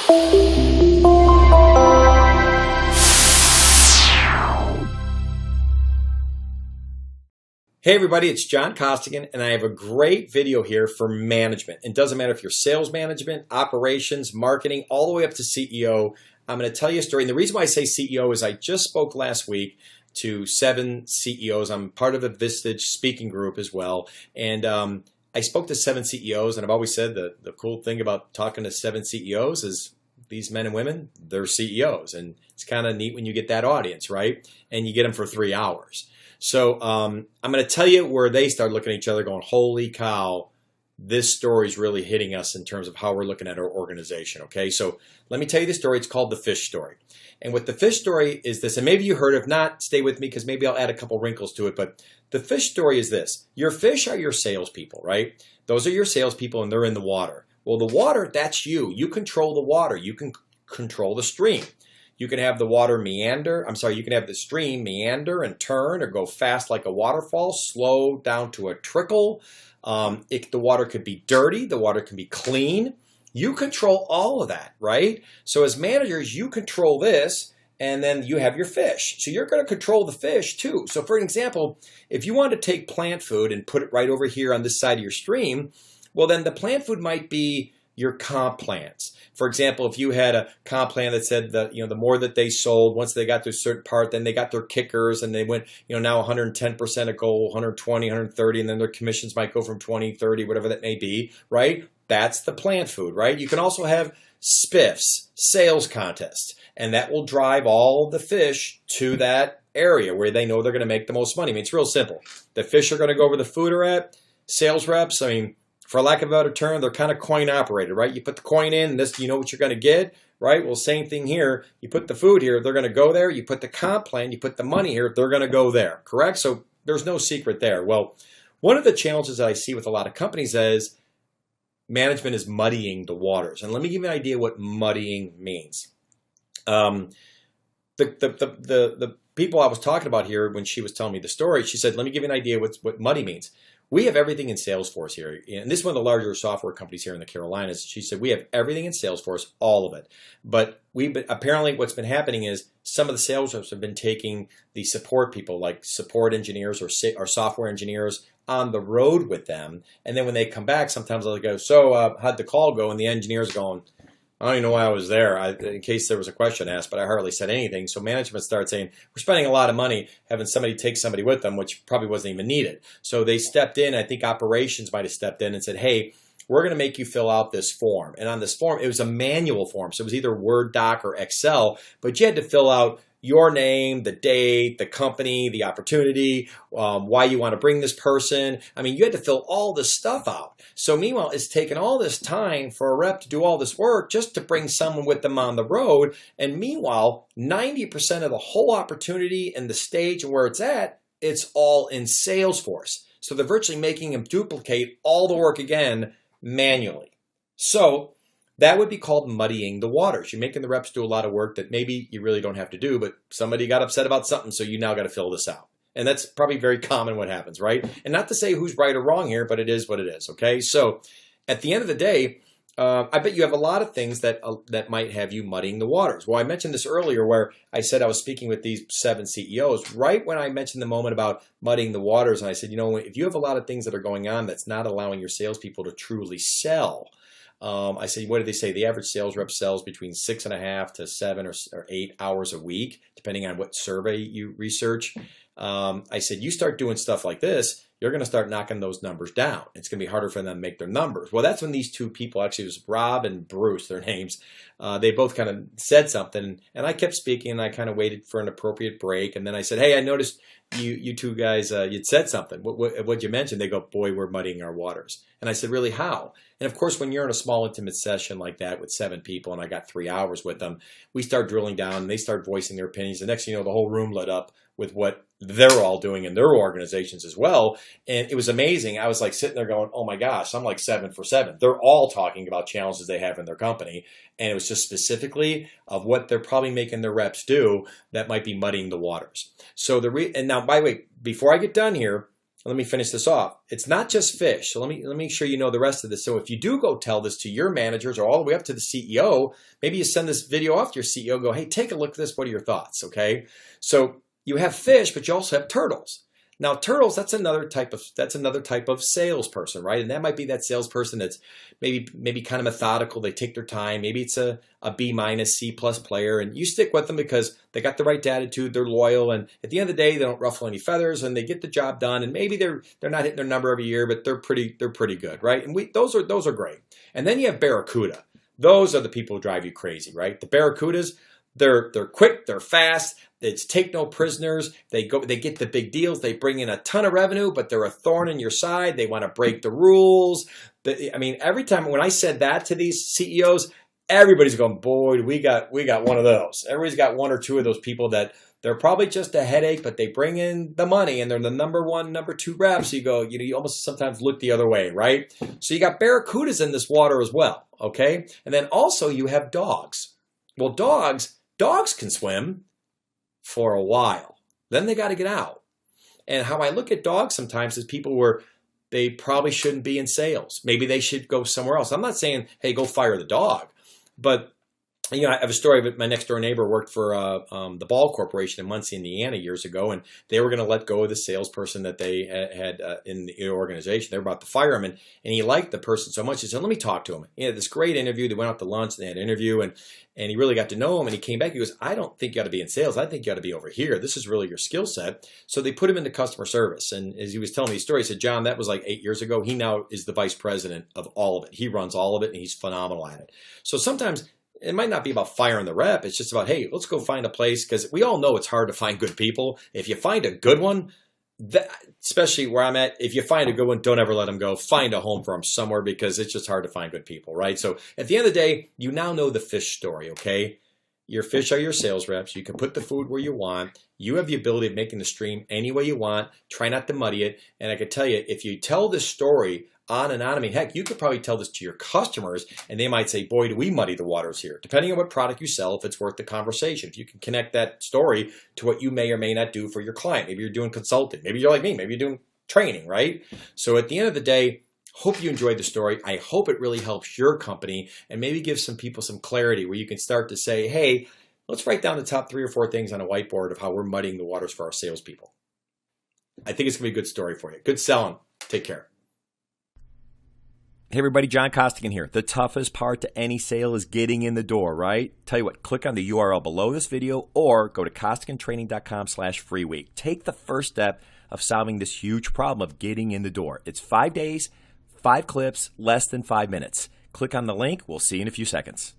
Hey everybody, it's John Costigan, and I have a great video here for management. It doesn't matter if you're sales management, operations, marketing, all the way up to CEO. I'm going to tell you a story. And the reason why I say CEO is I just spoke last week to 7 CEOs. I'm part of a Vistage speaking group as well. And I spoke to 7 CEOs, and I've always said that the cool thing about talking to 7 CEOs is these men and women, they're CEOs. And it's kind of neat when you get that audience, right? And you get them for 3 hours. So I'm going to tell you where they start looking at each other going, holy cow, this story is really hitting us in terms of how we're looking at our organization, okay? So let me tell you the story. It's called the fish story. And what the fish story is this, and maybe you heard it. If not, stay with me because maybe I'll add a couple wrinkles to it. But the fish story is this. Your fish are your salespeople, right? Those are your salespeople, and they're in the water. Well, the water, that's you. You control the water. You can control the stream. You can have the water meander. You can have the stream meander and turn or go fast like a waterfall, slow down to a trickle. The water could be dirty. The water can be clean. You control all of that, right? So as managers, you control this, and then you have your fish. So you're going to control the fish too. So for an example, if you want to take plant food and put it right over here on this side of your stream, well, then the plant food might be your comp plans. For example, if you had a comp plan that said that, the more that they sold, once they got to a certain part, then they got their kickers and they went, now 110% a goal, 120, 130, and then their commissions might go from 20, 30, whatever that may be, right? That's the plant food, right? You can also have spiffs, sales contests, and that will drive all the fish to that area where they know they're going to make the most money. I mean, it's real simple. The fish are going to go where the food are at. Sales reps, for lack of a better term, they're kind of coin operated, right? You put the coin in, this, you know what you're going to get, right? Well, same thing here. You put the food here, they're going to go there. You put the comp plan, you put the money here, they're going to go there, correct? So there's no secret there. Well, one of the challenges that I see with a lot of companies is management is muddying the waters. And let me give you an idea what muddying means. The people I was talking about here, when she was telling me the story, she said, let me give you an idea what muddy means. We have everything in Salesforce here. And this is one of the larger software companies here in the Carolinas. She said, we have everything in Salesforce, all of it. But apparently what's been happening is some of the sales reps have been taking the support people, like support engineers or software engineers, on the road with them. And then when they come back, sometimes they'll go, so how'd the call go? And the engineer's going, I don't even know why I was there, in case there was a question asked, but I hardly said anything. So management started saying, we're spending a lot of money having somebody take somebody with them, which probably wasn't even needed. So they stepped in. I think operations might have stepped in and said, hey, we're going to make you fill out this form. And on this form, it was a manual form. So it was either Word doc or Excel, but you had to fill out your name, the date, the company, the opportunity, why you want to bring this person. You had to fill all this stuff out. So meanwhile, it's taken all this time for a rep to do all this work just to bring someone with them on the road. And meanwhile, 90% of the whole opportunity and the stage and where it's at, it's all in Salesforce. So they're virtually making them duplicate all the work again manually. So that would be called muddying the waters. You're making the reps do a lot of work that maybe you really don't have to do, but somebody got upset about something, so you now got to fill this out. And that's probably very common what happens, right? And not to say who's right or wrong here, but it is what it is, okay? So at the end of the day, I bet you have a lot of things that might have you muddying the waters. Well, I mentioned this earlier where I said I was speaking with these 7 CEOs, right when I mentioned the moment about muddying the waters, and I said, if you have a lot of things that are going on that's not allowing your salespeople to truly sell, I said, what did they say? The average sales rep sells between 6.5 to 7 or 8 hours a week, depending on what survey you research. I said, you start doing stuff like this, you're going to start knocking those numbers down. It's going to be harder for them to make their numbers. Well, that's when these 2 people, actually it was Rob and Bruce, their names, they both kind of said something, and I kept speaking, and I kind of waited for an appropriate break, and then I said, hey, I noticed you 2 guys, you'd said something. What'd you mention? They go, boy, we're muddying our waters. And I said, really, how? And of course, when you're in a small, intimate session like that with 7 people, and I got 3 hours with them, we start drilling down, and they start voicing their opinions. The next thing you know, the whole room lit up with what they're all doing in their organizations as well. And it was amazing. I was like sitting there going, oh my gosh, I'm like 7 for 7. They're all talking about challenges they have in their company. And it was just specifically of what they're probably making their reps do that might be muddying the waters. So and now, by the way, before I get done here, let me finish this off. It's not just fish. So let me make sure you know the rest of this. So if you do go tell this to your managers or all the way up to the CEO, maybe you send this video off to your CEO, go, hey, take a look at this. What are your thoughts? Okay. So you have fish, but you also have turtles. Now, turtles, that's another type of salesperson, right? And that might be that salesperson that's maybe kind of methodical. They take their time. Maybe it's a B minus, C plus player, and you stick with them because they got the right attitude. They're loyal, and at the end of the day, they don't ruffle any feathers, and they get the job done. And maybe they're not hitting their number every year, but they're pretty good, right? And those are great. And then you have barracuda. Those are the people who drive you crazy, right? The barracudas, they're quick, they're fast. It's take no prisoners. They get the big deals. They bring in a ton of revenue, but they're a thorn in your side. They want to break the rules. I mean, every time when I said that to these CEOs, everybody's going, boy, we got one of those. Everybody's got one or two of those people that they're probably just a headache, but they bring in the money and they're the number one, number two reps. So you go, you almost sometimes look the other way, right? So you got barracudas in this water as well, okay? And then also you have dogs. Well, dogs can swim for a while. Then they got to get out. And how I look at dogs sometimes is people where they probably shouldn't be in sales. Maybe they should go somewhere else. I'm not saying, hey, go fire the dog. But, I have a story of my next door neighbor worked for the Ball Corporation in Muncie, Indiana years ago, and they were going to let go of the salesperson that they had in the organization. They were about to fire him, and he liked the person so much. He said, let me talk to him. He had this great interview. They went out to lunch, and they had an interview, and he really got to know him, and he came back. He goes, I don't think you ought to be in sales. I think you ought to be over here. This is really your skill set. So they put him into customer service, and as he was telling me his story, he said, John, that was like 8 years ago. He now is the vice president of all of it. He runs all of it, and he's phenomenal at it. So sometimes it might not be about firing the rep. It's just about, hey, let's go find a place, because we all know it's hard to find good people. If you find a good one, especially where I'm at, if you find a good one, don't ever let them go. Find a home for them somewhere, because it's just hard to find good people, right? So at the end of the day, you now know the fish story, okay? Your fish are your sales reps. You can put the food where you want. You have the ability of making the stream any way you want. Try not to muddy it. And I can tell you, if you tell this story on and on, I mean, heck, you could probably tell this to your customers, and they might say, boy, do we muddy the waters here. Depending on what product you sell, if it's worth the conversation. If you can connect that story to what you may or may not do for your client. Maybe you're doing consulting. Maybe you're like me. Maybe you're doing training, right? So at the end of the day, hope you enjoyed the story. I hope it really helps your company and maybe gives some people some clarity where you can start to say, hey, let's write down the top 3 or 4 things on a whiteboard of how we're muddying the waters for our salespeople. I think it's going to be a good story for you. Good selling. Take care. Hey everybody, John Costigan here. The toughest part to any sale is getting in the door, right? Tell you what, click on the URL below this video or go to costigantraining.com/free week. Take the first step of solving this huge problem of getting in the door. It's 5 days, 5 clips, less than 5 minutes. Click on the link. We'll see you in a few seconds.